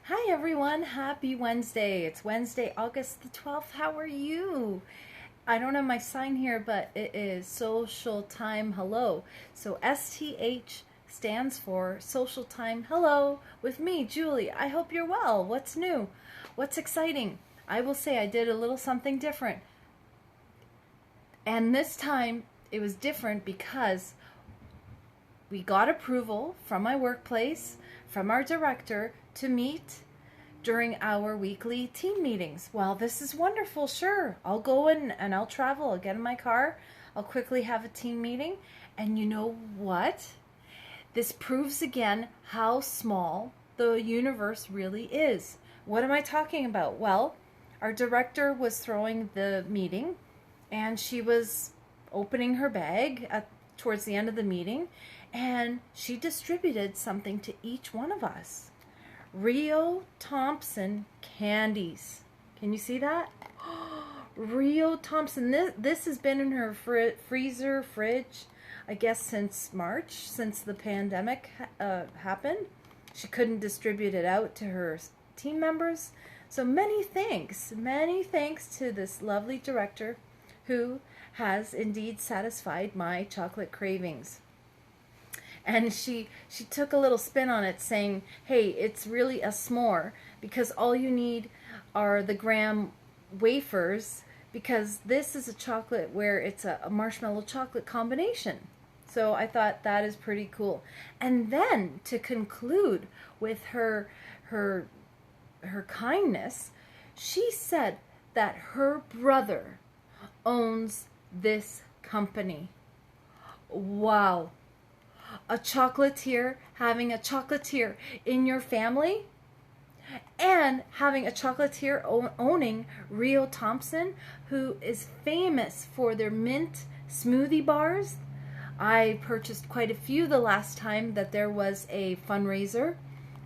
Hi everyone, happy Wednesday. It's Wednesday, August the 12th. How are you? I don't have my sign here, but it is social time hello. So STH stands for social time hello with me, Julie. I hope you're well. What's new? What's exciting? I will say I did a little something different. And this time it was different because we got approval from my workplace, from our director, to meet during our weekly team meetings. Well, this is wonderful. Sure, I'll go in and I'll travel. I'll get in my car. I'll quickly have a team meeting. And you know what? This proves again how small the universe really is. What am I talking about? Well, our director was throwing the meeting and she was opening her bag towards the end of the meeting, and she distributed something to each one of us. Rio Thompson candies. Can you see that? Rio Thompson. This has been in her fridge, I guess, since March, since the pandemic happened. She couldn't distribute it out to her team members. So many thanks to this lovely director who has indeed satisfied my chocolate cravings. And she took a little spin on it, saying, hey, it's really a s'more because all you need are the graham wafers, because this is a chocolate where it's a marshmallow chocolate combination. So I thought that is pretty cool. And then to conclude with her kindness, she said that her brother owns this company. Wow. A chocolatier, having a chocolatier in your family, and having a chocolatier owning Rio Thompson, who is famous for their mint smoothie bars. I purchased quite a few the last time that there was a fundraiser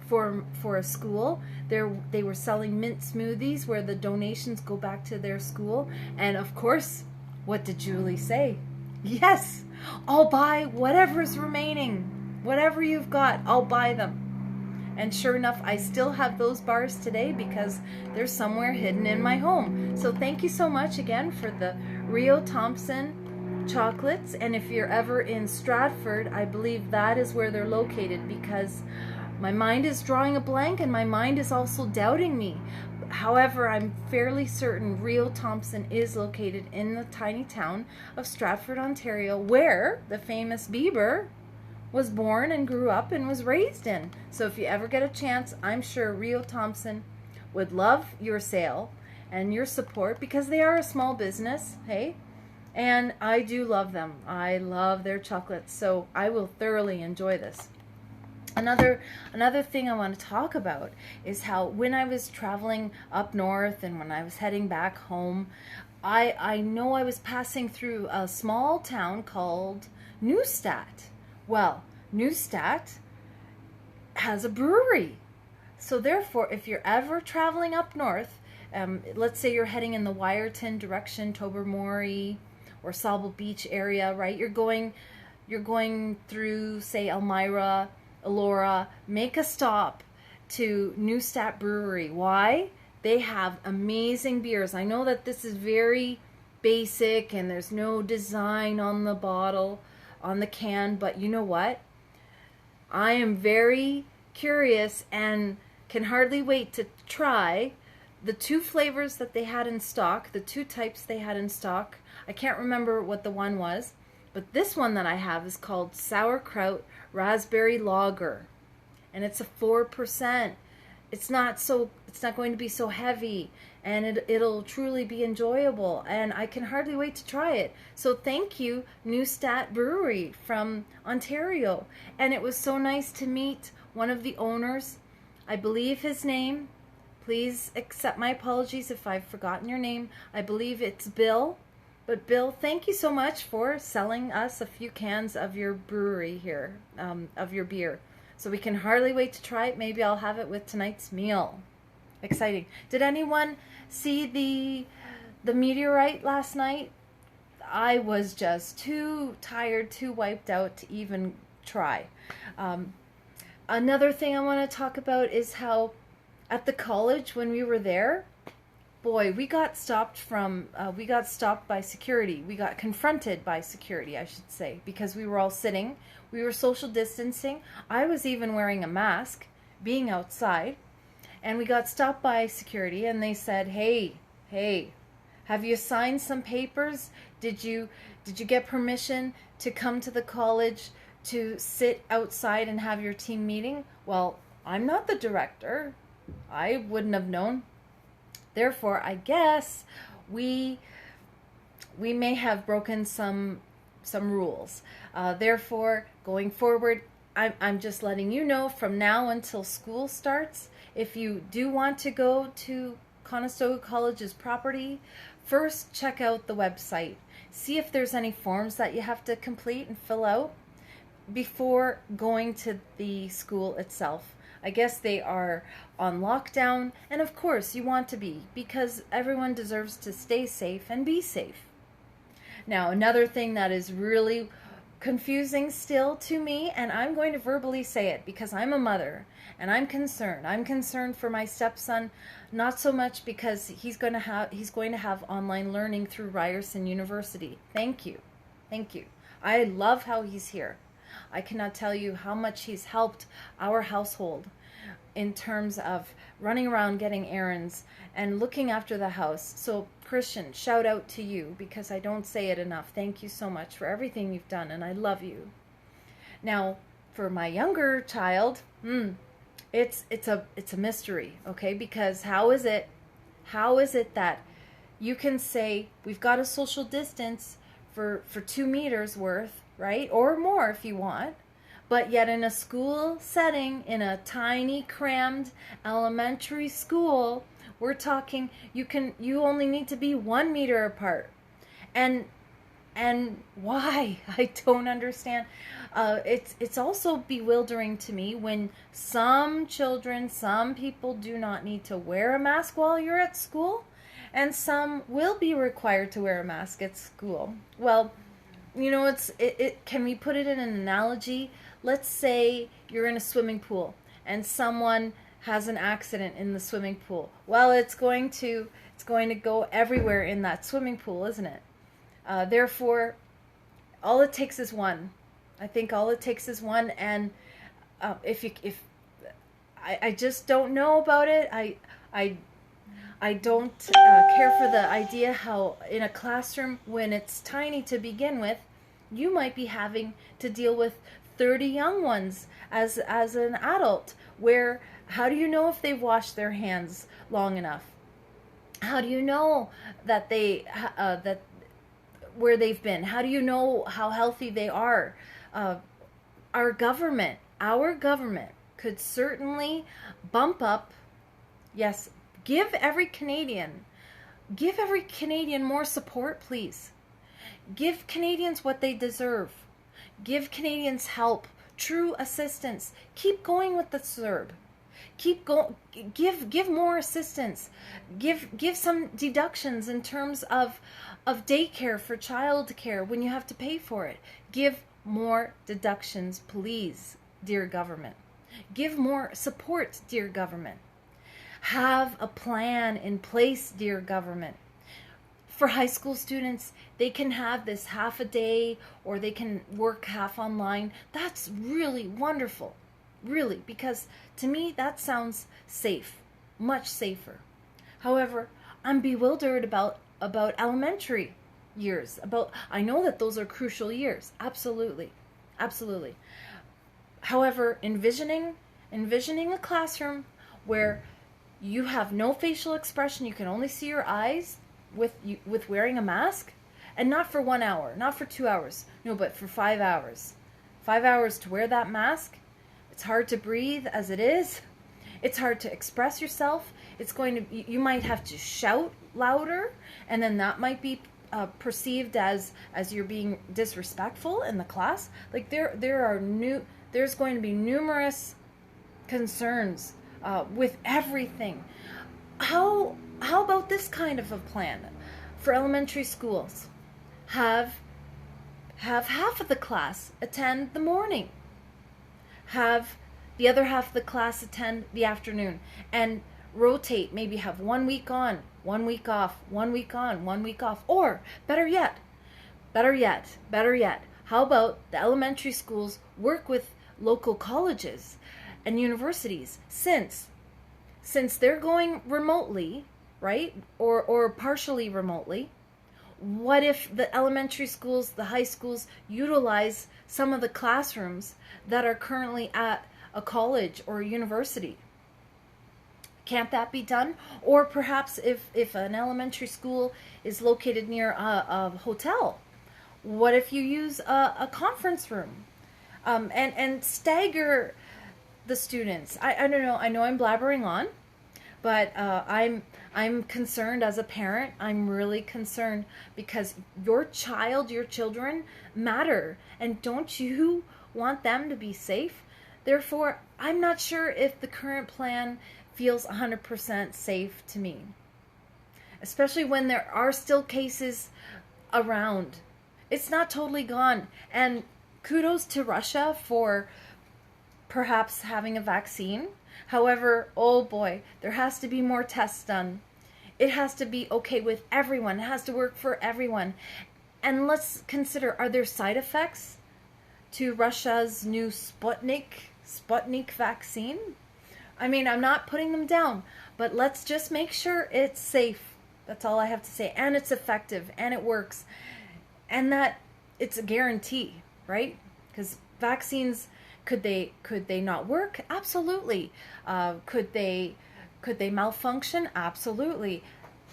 for a school. They were selling mint smoothies where the donations go back to their school. And of course, what did Julie say? Yes, I'll buy whatever's remaining. Whatever you've got, I'll buy them. And sure enough, I still have those bars today because they're somewhere hidden in my home. So thank you so much again for the Rio Thompson chocolates. And if you're ever in Stratford, I believe that is where they're located, because my mind is drawing a blank and my mind is also doubting me. However, I'm fairly certain Rio Thompson is located in the tiny town of Stratford, Ontario, where the famous Bieber was born and grew up and was raised in. So if you ever get a chance, I'm sure Rio Thompson would love your sale and your support, because they are a small business, hey? And I do love them. I love their chocolates, so I will thoroughly enjoy this. Another thing I want to talk about is how when I was traveling up north and when I was heading back home, I know I was passing through a small town called Neustadt. Well, Neustadt has a brewery. So therefore, if you're ever traveling up north, let's say you're heading in the Wyerton direction, Tobermory or Sauble Beach area, right? You're going through, say, Elmira, Elora, make a stop to Neustadt Brewery. Why? They have amazing beers. I know that this is very basic and there's no design on the bottle, on the can, but you know what? I am very curious and can hardly wait to try the two flavors that they had in stock, the two types they had in stock. I can't remember what the one was, but this one that I have is called Sauerkraut Raspberry Lager, and it's a 4%. It's not going to be so heavy, and it'll truly be enjoyable, and I can hardly wait to try it. So thank you, Neustadt Brewery from Ontario. And it was so nice to meet one of the owners. I believe his name, please accept my apologies if I've forgotten your name. I believe it's Bill. But Bill, thank you so much for selling us a few cans of your brewery here, of your beer. So we can hardly wait to try it. Maybe I'll have it with tonight's meal. Exciting. Did anyone see the meteorite last night? I was just too tired, too wiped out to even try. Another thing I want to talk about is how At the college when we were there, boy, we got stopped by security. We got confronted by security, I should say, because we were all sitting. We were social distancing. I was even wearing a mask, being outside, and we got stopped by security, and they said, "Hey, have you signed some papers? Did you get permission to come to the college to sit outside and have your team meeting?" Well, I'm not the director. I wouldn't have known. Therefore, I guess we may have broken some rules. Therefore, going forward, I'm just letting you know from now until school starts, if you do want to go to Conestoga College's property, first check out the website. See if there's any forms that you have to complete and fill out before going to the school itself. I guess they are on lockdown, and of course you want to be, because everyone deserves to stay safe and be safe. Now, another thing that is really confusing still to me, and I'm going to verbally say it because I'm a mother and I'm concerned. I'm concerned for my stepson, not so much because he's going to have online learning through Ryerson University. Thank you. I love how he's here. I cannot tell you how much he's helped our household in terms of running around getting errands and looking after the house. So Christian, shout out to you, because I don't say it enough. Thank you so much for everything you've done, and I love you. Now, for my younger child, it's a mystery, okay? Because how is it that you can say we've got a social distance for 2 meters worth, right? Or more if you want. But yet in a school setting, in a tiny crammed elementary school, we're talking you only need to be 1 meter apart. And why? I don't understand. It's also bewildering to me when some people do not need to wear a mask while you're at school, and some will be required to wear a mask at school. Well, you know, can we put it in an analogy? Let's say you're in a swimming pool and someone has an accident in the swimming pool. Well, it's going to go everywhere in that swimming pool, isn't it? Therefore, all it takes is one. I think all it takes is one, and I just don't know about it. I don't care for the idea how in a classroom, when it's tiny to begin with, you might be having to deal with 30 young ones as an adult, where how do you know if they've washed their hands long enough? How do you know that that where they've been? How do you know how healthy they are? Our government could certainly bump up, yes, give every Canadian more support, please. Give Canadians what they deserve. Give Canadians help, true assistance. Keep going with the CERB. Give more assistance. Give some deductions in terms of daycare for childcare when you have to pay for it. Give more deductions, please, dear government. Give more support, dear government. Have a plan in place, dear government. For high school students, they can have this half a day, or they can work half online. That's really wonderful, really, because to me that sounds safe, much safer. However, I'm bewildered about elementary years. I know that those are crucial years, absolutely. However, envisioning a classroom where you have no facial expression, you can only see your eyes with wearing a mask, and not for 1 hour, not for 2 hours, no, but for 5 hours. 5 hours to wear that mask. It's hard to breathe as it is. It's hard to express yourself. You might have to shout louder, and then that might be perceived as you're being disrespectful in the class. Like there's going to be numerous concerns with everything. How about this kind of a plan for elementary schools? Have half of the class attend the morning. Have the other half of the class attend the afternoon. And rotate, maybe have 1 week on, 1 week off, 1 week on, 1 week off. Or better yet, how about the elementary schools work with local colleges and universities, since they're going remotely, right? Or partially remotely. What if the elementary schools, the high schools utilize some of the classrooms that are currently at a college or a university? Can't that be done? Or perhaps if an elementary school is located near a hotel, what if you use a conference room, and stagger the students? I don't know. I know I'm blabbering on, but I'm concerned as a parent. I'm really concerned because your children matter, and don't you want them to be safe? Therefore, I'm not sure if the current plan feels 100% safe to me, especially when there are still cases around. It's not totally gone. And kudos to Russia for perhaps having a vaccine. However, oh boy, there has to be more tests done. It has to be okay with everyone. It has to work for everyone. And let's consider, are there side effects to Russia's new Sputnik vaccine? I mean, I'm not putting them down, but let's just make sure it's safe. That's all I have to say. And it's effective, and it works, and that it's a guarantee, right? Because vaccines, could they not work? Absolutely. Could they malfunction? Absolutely.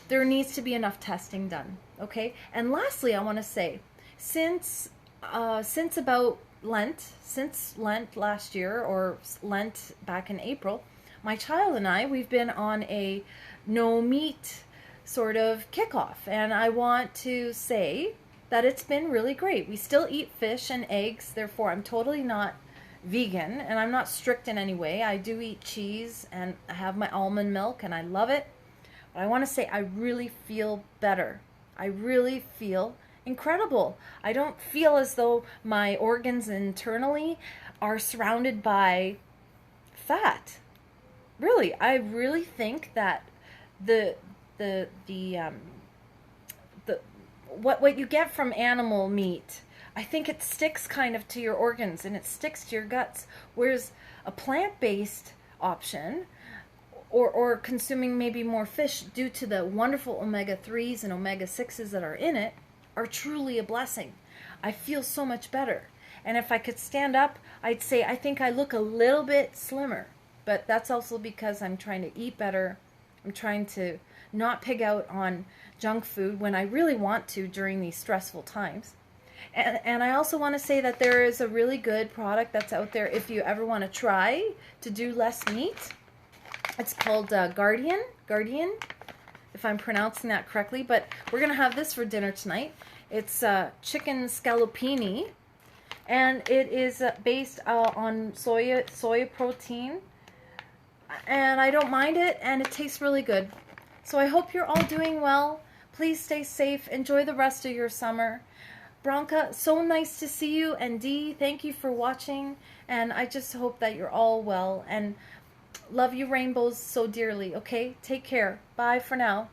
There needs to be enough testing done. Okay. And lastly, I want to say, since about Lent, since Lent last year, or Lent back in April, my child and I, we've been on a no meat sort of kickoff, and I want to say that it's been really great. We still eat fish and eggs, therefore I'm totally not vegan, and I'm not strict in any way. I do eat cheese, and I have my almond milk, and I love it. But I want to say I really feel better. I really feel incredible. I don't feel as though my organs internally are surrounded by fat. Really, I really think that what you get from animal meat, I think it sticks kind of to your organs and it sticks to your guts. Whereas a plant-based option, or consuming maybe more fish due to the wonderful omega-3s and omega-6s that are in it, are truly a blessing. I feel so much better. And if I could stand up, I'd say I think I look a little bit slimmer. But that's also because I'm trying to eat better. I'm trying to not pig out on junk food when I really want to during these stressful times. And I also want to say that there is a really good product that's out there if you ever want to try to do less meat. It's called Guardian, if I'm pronouncing that correctly. But we're going to have this for dinner tonight. It's chicken scallopini, and it is based on soy protein. And I don't mind it, and it tastes really good. So I hope you're all doing well. Please stay safe. Enjoy the rest of your summer. Bronca, so nice to see you. And Dee, thank you for watching. And I just hope that you're all well. And love you rainbows so dearly, okay? Take care. Bye for now.